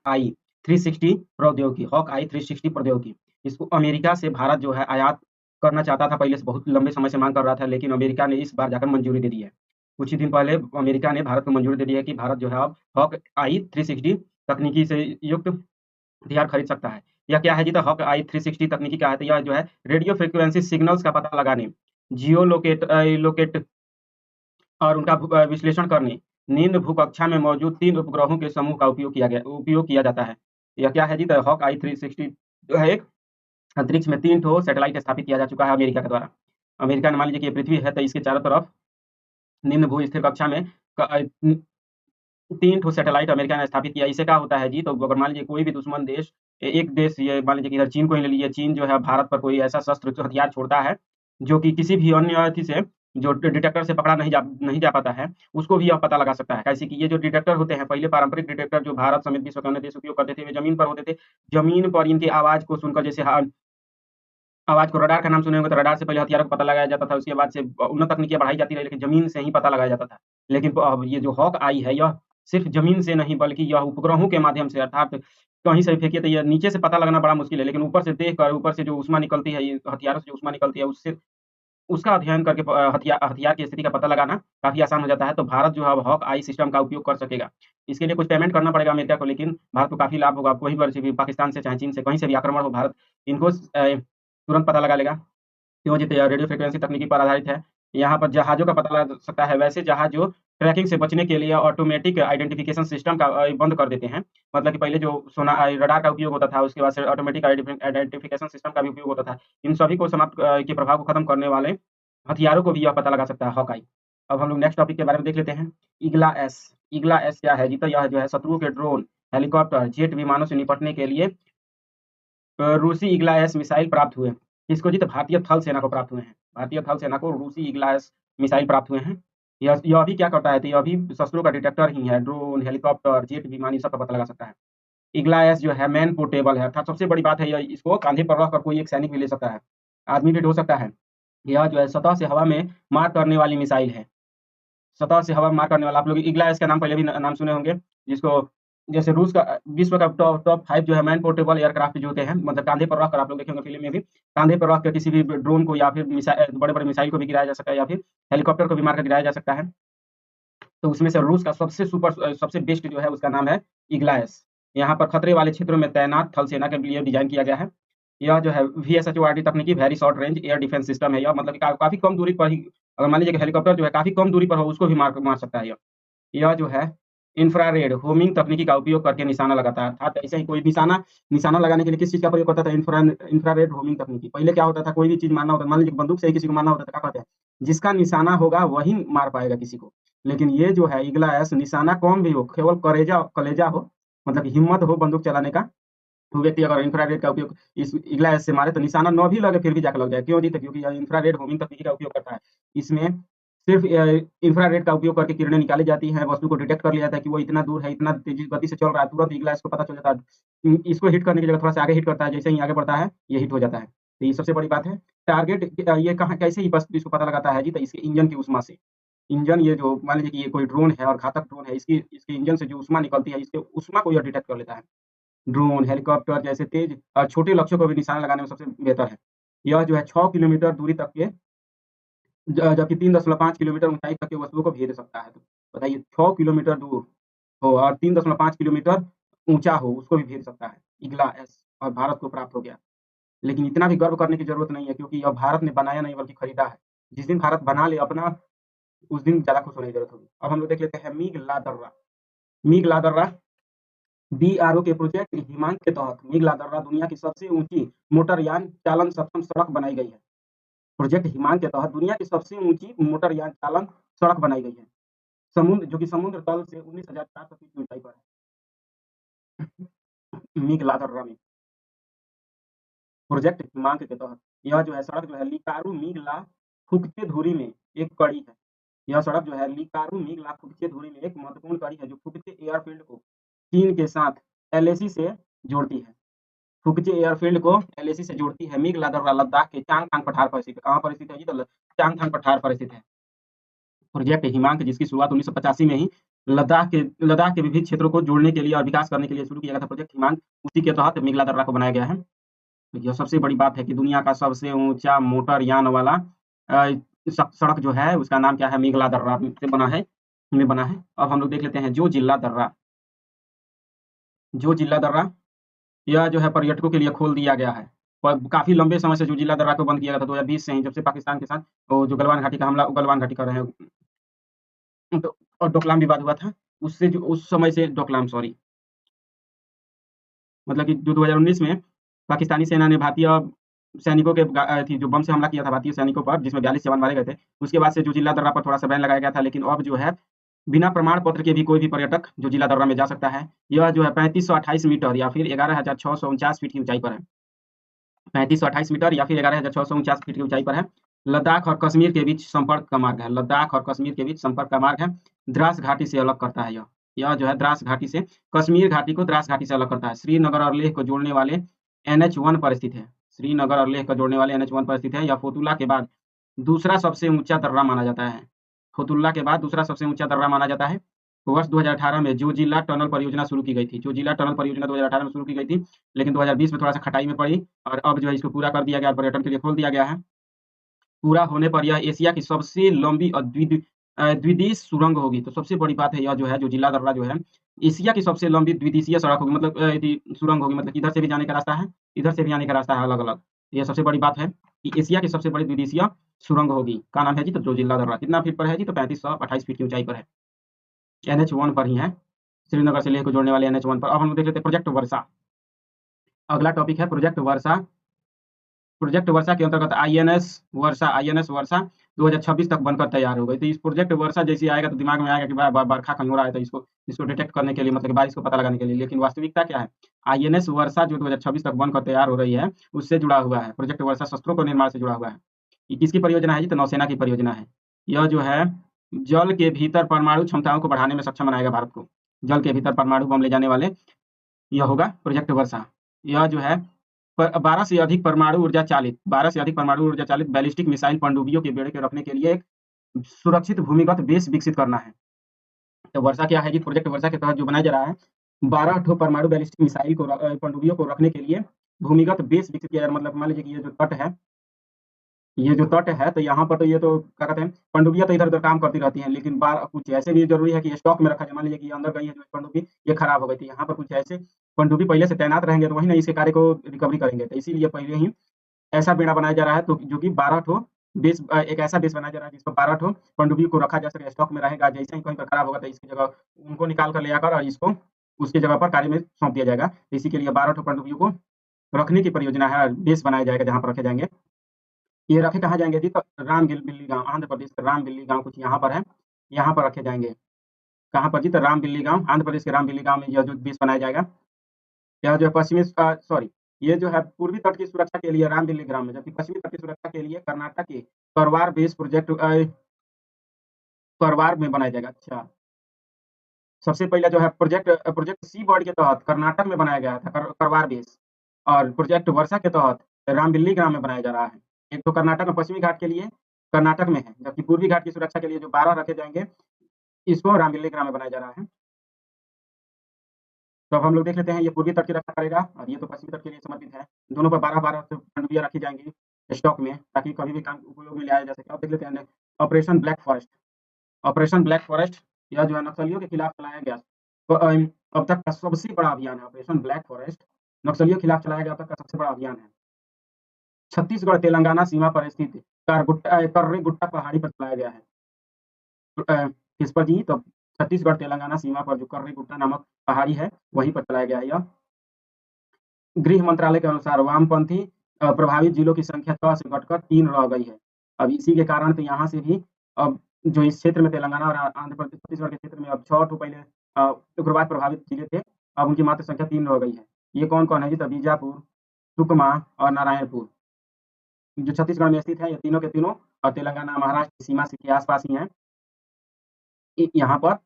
आई 360 प्रौद्योगिकी, हॉक आई 360 प्रौद्योगिकी। इसको अमेरिका से भारत जो है आयात करना चाहता था, पहले से बहुत लंबे समय से माँग कर रहा था, लेकिन अमेरिका ने इस बार जाकर मंजूरी दे दी है। कुछ ही दिन पहले अमेरिका ने भारत को मंजूरी दे दी है कि भारत जो है अब हॉक आई 360 तकनीकी से युक्त हथियार खरीद सकता है। यह क्या है जी? तो हॉक आई 360 तकनीकी क्या है? तो यह जो है रेडियो फ्रीक्वेंसी सिग्नल्स का पता लगाने, लोकेट और उनका विश्लेषण करने, निम्न भूकक्षा में मौजूद 3 उपग्रहों के समूह का उपयोग किया जाता है। यह क्या है जी? तो हॉक आई 360 जो है एक अंतरिक्ष में 3 ठो सैटेलाइट स्थापित किया जा चुका है अमेरिका के द्वारा। अमेरिका ने मान लीजिए कि ये पृथ्वी है, तो इसके चारों तरफ निम्न भू-स्थिर कक्षा में 3 ठो सैटेलाइट अमेरिका ने स्थापित किया। इससे क्या होता है जी? तो अगर मान लीजिए कोई भी दुश्मन देश एक देश ये मान लीजिए कि इधर चीन को ही ले लीजिए, चीन जो है भारत पर कोई ऐसा शस्त्र हथियार छोड़ता है, जो कि किसी भी अन्य अथी से जो डिटेक्टर से पकड़ा नहीं जा पाता है, उसको भी यह पता लगा सकता है। कैसे कि ये जो डिटेक्टर होते हैं, पहले पारंपरिक डिटेक्टर जो भारत समेत विश्व के अन्य देश उपयोग करते थे, वे ज़मीन पर होते थे। ज़मीन पर इनकी आवाज़ को सुनकर जैसे आवाज को रडार का नाम सुने होंगे, तो रडार से पहले हथियारों को पता लगाया जाता था, उसके बाद से उन्नत तकनीकियाँ बढ़ाई जाती रही, लेकिन ज़मीन से ही पता लगाया जाता था। लेकिन अब ये जो हॉक आई है, यह सिर्फ़ ज़मीन से नहीं बल्कि यह उपग्रहों के माध्यम से, अर्थात कहीं से भी फेंकिए तो ये नीचे से पता लगाना बड़ा मुश्किल है, लेकिन ऊपर से देखकर, ऊपर से जो ऊष्मा निकलती है, ये हथियारों से जो ऊष्मा निकलती है, उससे उसका अध्ययन करके हथियार की स्थिति का पता लगाना काफ़ी आसान हो जाता है। तो भारत जो है अब हॉक आई सिस्टम का उपयोग कर सकेगा। इसके लिए कुछ पेमेंट करना पड़ेगा अमेरिका को, लेकिन भारत को काफ़ी लाभ होगा। कोई भी पाकिस्तान से चाहे चीन से कहीं से भी आक्रमण हो, भारत इनको तुरंत पता लगा लेगा। क्यों जी? तो यह रेडियो फ्रीक्वेंसी तकनीकी पर आधारित है। यहाँ पर जहाज़ों का पता लगा सकता है, वैसे जहाज़ जो ट्रैकिंग से बचने के लिए ऑटोमेटिक आइडेंटिफिकेशन सिस्टम का बंद कर देते हैं। मतलब कि पहले जो रडार का उपयोग होता था, उसके बाद से ऑटोमेटिक आइडेंटिफिकेशन सिस्टम का भी उपयोग होता था। इन सभी को समाप्त के प्रभाव को खत्म करने वाले हथियारों को भी यह पता लगा सकता है, हॉक आई। अब हम लोग नेक्स्ट टॉपिक के बारे में देख लेते हैं। ईगला एस। ईगला एस क्या है जी? तो यह जो है शत्रुओं के ड्रोन, हेलीकॉप्टर, जेट विमानों से निपटने के लिए रूसी ईगला एस मिसाइल प्राप्त हुए। किसको जी? तो भारतीय थल सेना को प्राप्त हुए हैं। भारतीय थल सेना को रूसी ईगला एस मिसाइल प्राप्त हुए हैं। यह भी क्या करता है? तो यह भी शस्त्रों का डिटेक्टर ही है। ड्रोन, हेलीकॉप्टर, जेट विमान इन सब का पता लगा सकता है। ईगला एस जो है मैन पोर्टेबल है, अर्थात सबसे बड़ी बात है, यह इसको काँधे पर रखकर कोई एक सैनिक भी ले सकता है। आदमी भी ढो सकता है। यह जो है सतह से हवा में मार करने वाली मिसाइल है। सतह से हवा में मार करने वाला, आप लोग ईगला एस का नाम पहले भी नाम सुने होंगे, जिसको जैसे रूस का विश्व का टॉप 5 जो है मैन पोर्टेबल एयरक्राफ्ट जो होते हैं, मतलब काँधे पर रखकर, आप लोग देखे होंगे फ़िल्म में भी, काँधे पर रख के किसी भी ड्रोन को या फिर बड़े-बड़े मिसाइल को भी गिराया जा सकता है, या फिर हेलीकॉप्टर को भी मार कर गिराया जा सकता है। तो उसमें से रूस का सबसे बेस्ट जो है उसका नाम है ईगला एस। यहाँ पर खतरे वाले क्षेत्रों में तैनात थल सेना के लिए डिज़ाइन किया गया है। यह जो है वीएसएचओआरडी तकनीकी very short range air defence system है। यह मतलब कि काफ़ी कम दूरी पर ही, अगर मान लीजिए कि हेलीकॉप्टर जो है काफ़ी कम दूरी पर हो, उसको भी मार मार सकता है यह। यह जो है इंफ्रारेड होमिंग तकनीकी का उपयोग करके निशाना लगाता है। अर्थात ऐसे ही कोई निशाना निशाना लगाने के लिए किस चीज़ का प्रयोग करता था? इंफ्रारेड होमिंग तकनीकी। पहले क्या होता था, कोई भी चीज़ मारना होता था, मान लीजिए बंदूक से ही किसी को मारना होता था, क्या कहते हैं? जिसका निशाना होगा वही मार पाएगा किसी को। लेकिन ये जो है ईगला एस, निशाना कौन भी हो, केवल कलेजा हो, मतलब कि हिम्मत हो बंदूक चलाने का, वो व्यक्ति अगर इंफ्रारेड का उपयोग इस ईगला एस से मारे तो निशाना न भी लगे फिर भी जाके लग जाए। क्यों जी? तो क्योंकि यह इंफ्रारेड होमिंग तकनीकी का उपयोग करता है। इसमें सिर्फ़ इंफ्रारेड का उपयोग करके किरणें निकाली जाती हैं, वस्तु को डिटेक्ट कर लिया जाता है कि वो इतना दूर है, इतना तेज़ी गति से चल रहा है, तुरंत ईगला एस को पता चल जाता है। इसको हिट करने की जगह थोड़ा-सा आगे हिट करता है, जैसे ही आगे बढ़ता है, ये हिट हो जाता है। तो ये सबसे बड़ी बात है। टारगेट ये कहाँ कैसे ही बस इसको पता लगाता है जी? तो इसके इंजन की ऊष्मा से। इंजन, ये जो मान लीजिए कि ये कोई ड्रोन है और घातक ड्रोन है, इसके इंजन से जो ऊष्मा निकलती है, इसके ऊष्मा को यह डिटेक्ट कर लेता है। ड्रोन, हेलीकॉप्टर जैसे तेज़ और छोटे लक्ष्यों को भी निशाना लगाने में सबसे बेहतर है। यह जो है 6 किलोमीटर दूरी तक के जबकि 3.5 किलोमीटर ऊँचाई तक की वस्तुओं को भेज सकता है। तो बताइए, 6 किलोमीटर दूर हो और 3.5 किलोमीटर ऊँचा हो, उसको भी भेज सकता है। ईगला एस और भारत को प्राप्त हो गया। लेकिन इतना भी गर्व करने की ज़रूरत नहीं है, क्योंकि यह भारत ने बनाया नहीं बल्कि खरीदा है। जिस दिन भारत बना ले अपना, उस दिन ज़्यादा खुश होने की ज़रूरत होगी। अब हम लोग देख लेते हैं मीग लादर्रा। मीग लादर्रा बीआरओ के प्रोजेक्ट हिमांक के तहत मीग लादर्रा दुनिया की सबसे ऊँची मोटरयान चालन सक्षम सड़क बनाई गई है। प्रोजेक्ट हिमांक के तहत दुनिया की सबसे ऊँची मोटरयान चालन सड़क बनाई गई है। जो कि समुद्र तल से 19,400 फीट की ऊँचाई पर है। मीग लादर्रा में प्रोजेक्ट हिमांक के तहत यह जो है सड़क जो है लिकारू मीगला फुकचे धुरी में एक कड़ी है। यह सड़क जो है लिकारू मीगला फुकचे धुरी में एक महत्वपूर्ण कड़ी है, जो फुकचे एयरफील्ड को चीन के साथ एलएसी से जोड़ती है। फुकचे एयरफील्ड को एलएसी से जोड़ती है। मीग लादर्रा लद्दाख के चांगथांग पठार पर स्थित है। कहाँ पर स्थित है जी? तो चांगथांग पठार पर स्थित है। प्रोजेक्ट हिमांक, जिसकी शुरुआत 1985 में ही लद्दाख के विभिन्न क्षेत्रों को जोड़ने के लिए और विकास करने के लिए शुरू किया गया था प्रोजेक्ट हिमांक, उसी के तहत मीग लादर्रा को बनाया गया है। यह सबसे बड़ी बात है कि दुनिया का सबसे ऊँचा मोटरयान वाला अ, सड़क जो है उसका नाम क्या है? मीग लादर्रा में बना है। अब हम लोग देख लेते हैं जो जिला दर्रा, यह जो है पर्यटकों के लिए खोल दिया गया है। और काफ़ी लंबे समय से जो जिला दर्रा को बंद किया गया था 2020 से ही, जब से पाकिस्तान के साथ वो जो गलवान घाटी का हमला, गलवान घाटी कर रहे हैं, तो और डोकलाम विवाद हुआ था, उससे जो उस समय से डोकलाम, सॉरी, मतलब कि जो 2019 में पाकिस्तानी सेना ने भारतीय सैनिकों के जो बम से हमला किया था भारतीय सैनिकों पर, जिसमें 42 जवान मारे गए थे। उसके बाद से जो जिला दर्रा पर थोड़ा-सा बैन लगाया गया था, लेकिन अब जो है बिना प्रमाण पत्र के भी कोई भी पर्यटक जो जिला दर्रा में जा सकता है। यह जो है 3528 मीटर या फिर 11,649 फीट की ऊँचाई पर है। 3528 मीटर या फिर 11,649 फीट की ऊँचाई पर है। लद्दाख और कश्मीर के बीच संपर्क का मार्ग है। लद्दाख और कश्मीर के बीच संपर्क का मार्ग है। द्रास घाटी से अलग करता है यह। यह जो है द्रास घाटी से, कश्मीर घाटी को द्रास घाटी से अलग करता है। श्रीनगर और लेह को जोड़ने वाले एनएच 1 पर स्थित है। श्रीनगर और लेह को जोड़ने वाले NH1 पर स्थित है। यह फोतुल्ला के बाद दूसरा सबसे ऊंचा दर्रा माना जाता है। फोतुल्ला के बाद दूसरा सबसे ऊंचा दर्रा माना जाता है। वर्ष 2018 में जोजिला टनल परियोजना शुरू की गई थी। जोजिला टनल परियोजना 2018 में शुरू की गई थी, लेकिन 2020 में थोड़ा सा खटाई में पड़ी और अब जो है इसको पूरा कर दिया गया, पर्यटन के लिए खोल दिया गया है। पूरा होने पर यह एशिया की सबसे लंबी और द्विदिश सुरंग होगी। तो सबसे बड़ी बात है, यह जो है जोजिला दर्रा जो है एशिया की सबसे लंबी द्विदिशीय सड़क होगी, मतलब सुरंग होगी, मतलब इधर से भी जाने का रास्ता है, इधर से भी आने का रास्ता है अलग अलग। यह सबसे बड़ी बात है कि एशिया की सबसे बड़ी द्विदिशीय सुरंग होगी। का नाम है जी? तो जोजिला दर्रा। कितना फीट पर है जी? तो 3528 फीट की ऊंचाई पर है। NH1 पर ही है, श्रीनगर से लेह को जोड़ने वाले NH1 पर। अब हम देख लेते हैं प्रोजेक्ट वर्षा। अगला टॉपिक है प्रोजेक्ट वर्षा। प्रोजेक्ट वर्षा के अंतर्गत INS वर्षा 2026 तक बनकर तैयार हो गई। तो इस प्रोजेक्ट वर्षा जैसे आएगा तो दिमाग में आएगा कि बरखा कहीं हो रहा है, तो इसको डिटेक्ट करने के लिए, मतलब बारिश को पता लगाने के लिए। लेकिन वास्तविकता क्या है? INS वर्षा जो 2026 तक बनकर तैयार हो रही है, उससे जुड़ा हुआ है। प्रोजेक्ट वर्षा शस्त्रों को निर्माण से जुड़ा हुआ है। ये किसकी परियोजना है जी? तो नौसेना की परियोजना है। यह जो है जल के भीतर परमाणु क्षमताओं को बढ़ाने में सक्षम बनाएगा भारत को। जल के भीतर परमाणु बम ले जाने वाले यह होगा प्रोजेक्ट वर्षा। यह जो है 12 से अधिक परमाणु ऊर्जा चालित बैलिस्टिक मिसाइल पनडुब्बियों के बेड़े के रखने के लिए एक सुरक्षित भूमिगत बेस विकसित करना है। तो वर्षा क्या है कि प्रोजेक्ट वर्षा के तहत जो बनाया जा रहा है, 12 ठो परमाणु बैलिस्टिक मिसाइल को पनडुब्बियों को रखने के लिए भूमिगत बेस विकसित किया। मतलब मान लीजिए कि ये जो तट है, तो यहाँ पर तो ये तो क्या कहते हैं, पनडुब्बियां तो इधर उधर काम करती रहती हैं, लेकिन कुछ ऐसे भी जरूरी है कि स्टॉक में रखा जाए। मान लीजिए कि अंदर गई है जो पनडुब्बी, ये खराब हो गई थी, यहाँ पर कुछ ऐसे पनडुब्बी पहले से तैनात रहेंगे, तो वही ना इसके कार्य को रिकवरी करेंगे। तो इसीलिए पहले ही ऐसा बेड़ा बनाया जा रहा है, तो जो कि 12 ठो बेस, एक ऐसा बेस बनाया जा रहा है जिस पर 12 ठो पनडुब्बी को रखा जा सके, स्टॉक में रहेगा। जैसे ही कहीं पर खराब होगा तो इसकी जगह उनको निकाल कर ले आकर और इसको उसकी जगह पर कार्य में सौंप दिया जाएगा। इसी के लिए 12 ठो पनडुब्बियों को रखने की परियोजना है, बेस बनाया जाएगा जहाँ पर रखे जाएंगे। ये रखे कहाँ जाएंगे जी? तो रामबिल्ली गांव, आंध्र प्रदेश का रामबिल्ली गांव कुछ यहाँ पर है, यहाँ पर रखे जाएंगे। कहाँ पर जी? तो रामबिल्ली गांव, आंध्र प्रदेश के रामबिल्ली गांव में यह जो बेस बनाया जाएगा। यह जो पश्चिमी ये जो है पूर्वी तट की सुरक्षा के लिए रामबिल्ली ग्राम में, जबकि पश्चिमी तट की सुरक्षा के लिए कर्नाटक के करवार बेस प्रोजेक्ट करवार में बनाया जाएगा। अच्छा, सबसे पहले जो है प्रोजेक्ट सी बर्ड के तहत कर्नाटक में बनाया गया था करवार बेस, और प्रोजेक्ट वर्षा के तहत रामबिल्ली ग्राम में बनाया जा रहा है। एक तो कर्नाटक में पश्चिमी घाट के लिए कर्नाटक में है, जबकि पूर्वी घाट की सुरक्षा के लिए जो 12 रखे जाएंगे, इसको रामबिल्ली ग्राम में बनाया जा रहा है। तो अब हम लोग देख लेते हैं, ये पूर्वी तट की रक्षा करेगा और ये तो पश्चिमी तट के लिए समर्पित है। दोनों पर 12-12 पनडुब्बियां रखी जाएंगी स्टॉक में, ताकि कभी भी काम उपयोग में लाया जा सके। अब देख लेते हैं operation black forest. Operation black forest यह जो है नक्सलियों के खिलाफ चलाया गया तो अब तक का सबसे बड़ा अभियान है। ऑपरेशन ब्लैक फॉरेस्ट नक्सलियों के खिलाफ चलाया गया अब तक का सबसे बड़ा अभियान है। छत्तीसगढ़ तेलंगाना सीमा पर स्थित कर्री गुट्टा पहाड़ी पर चलाया गया है। किस पर जी? तो छत्तीसगढ़ तेलंगाना सीमा पर जो कर्री गुट्टा नामक पहाड़ी है, वहीं पर चलाया गया है। यह गृह मंत्रालय के अनुसार वामपंथी प्रभावित जिलों की संख्या 6 से घटकर 3 रह गई है। अब इसी के कारण तो यहाँ से भी अब जो इस क्षेत्र में तेलंगाना और आंध्र प्रदेश छत्तीसगढ़ के क्षेत्र में अब 6 ठो पहले उग्रवाद प्रभावित जिले थे, अब उनकी मात्र संख्या 3 रह गई है। ये कौन कौन है जी? तो बीजापुर, सुकमा और नारायणपुर जो छत्तीसगढ़ में स्थित है। ये तीनों के तीनों और तेलंगाना महाराष्ट्र की सीमा से के आसपास ही हैं। यहाँ पर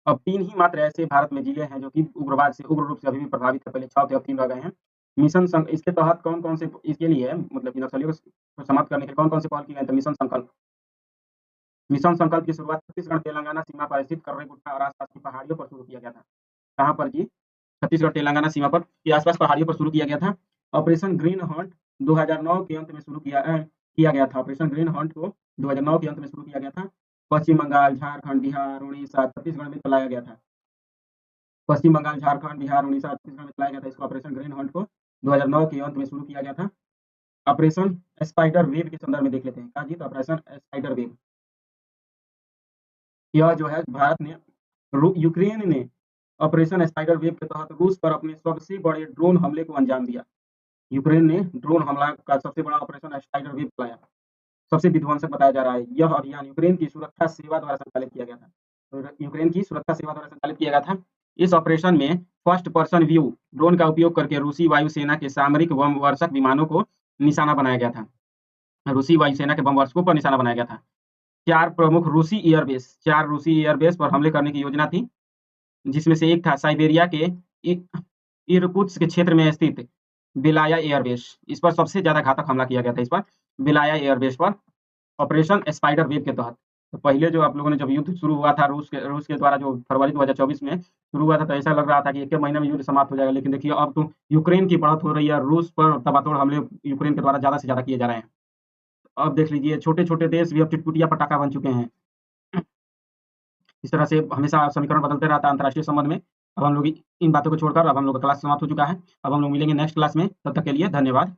अब 3 ही मात्र ऐसे भारत में जिले हैं जो कि उग्रवाद से उग्र रूप से अभी भी प्रभावित है। पहले 6 थे, अब 3 रह गए हैं। मिशन इसके तहत कौन-कौन से इसके लिए मतलब कि नक्सलियों को समाप्त करने के लिए कौन-कौन से पहल की गई? तो मिशन संकल्प की शुरुआत छत्तीसगढ़ तेलंगाना सीमा पर स्थित कर्री गुट्टा और आसपास की पहाड़ियों पर शुरू किया गया था। कहाँ पर जी? छत्तीसगढ़ तेलंगाना सीमा पर के आसपास पहाड़ियों पर शुरू किया गया था। ऑपरेशन ग्रीन हंट 2009 के अंत में शुरू किया गया था। ऑपरेशन ग्रीन हंट को 2009 के अंत में शुरू किया गया था। पश्चिम बंगाल, झारखंड, बिहार, उड़ीसा, छत्तीसगढ़ में चलाया गया था। पश्चिम बंगाल, झारखंड, बिहार, उड़ीसा, छत्तीसगढ़ में चलाया गया था। इसको ऑपरेशन ग्रीन हंट को 2009 के अंत में शुरू किया गया था। ऑपरेशन स्पाइडर वेव के संदर्भ में देख लेते हैं। कहा जी? तो ऑपरेशन स्पाइडर वेव यह जो है भारत ने यूक्रेन ने ऑपरेशन स्पाइडर वेव के तहत रूस पर अपने सबसे बड़े ड्रोन हमले को अंजाम दिया। यूक्रेन ने ड्रोन हमला का सबसे बड़ा ऑपरेशन स्पाइडर वेव चलाया। सबसे विध्वंसक बताया जा रहा है। यह अभियान यूक्रेन की सुरक्षा सेवा द्वारा संचालित किया गया था। तो यूक्रेन की सुरक्षा सेवा द्वारा संचालित किया गया था। इस ऑपरेशन में फर्स्ट पर्सन व्यू ड्रोन का उपयोग करके रूसी वायुसेना के सामरिक बम वर्षक विमानों को निशाना बनाया गया था। रूसी वायुसेना के बम वर्षकों पर निशाना बनाया गया था। 4 प्रमुख रूसी एयरबेस पर हमले करने की योजना थी, जिसमें से एक था साइबेरिया के इरकुत्स्क के क्षेत्र में स्थित बिलाया एयरबेस, इस पर सबसे ज़्यादा घातक हमला किया गया था इस पर, बिलाया एयरबेस पर, ऑपरेशन स्पाइडर वेव के तहत। तो पहले जो आप लोगों ने जब युद्ध शुरू हुआ था रूस के द्वारा जो फरवरी 2024 में शुरू हुआ था, तो ऐसा लग रहा था कि 1 महीने में युद्ध समाप्त हो जाएगा। लेकिन देखिए अब तो यूक्रेन की बढ़त हो रही है, रूस पर तबातोड़ हमले यूक्रेन के द्वारा ज़्यादा से ज़्यादा किए जा रहे हैं। अब देख लीजिए छोटे-छोटे देश भी अब टिटपुटिया पटाखा बन चुके हैं। इस तरह से हमेशा समीकरण बदलते रहता है अंतर्राष्ट्रीय संबंध में। अब हम लोग इन बातों को छोड़कर अब हम लोग का क्लास समाप्त हो चुका है। अब हम लोग मिलेंगे नेक्स्ट क्लास में, तब तक के लिए धन्यवाद।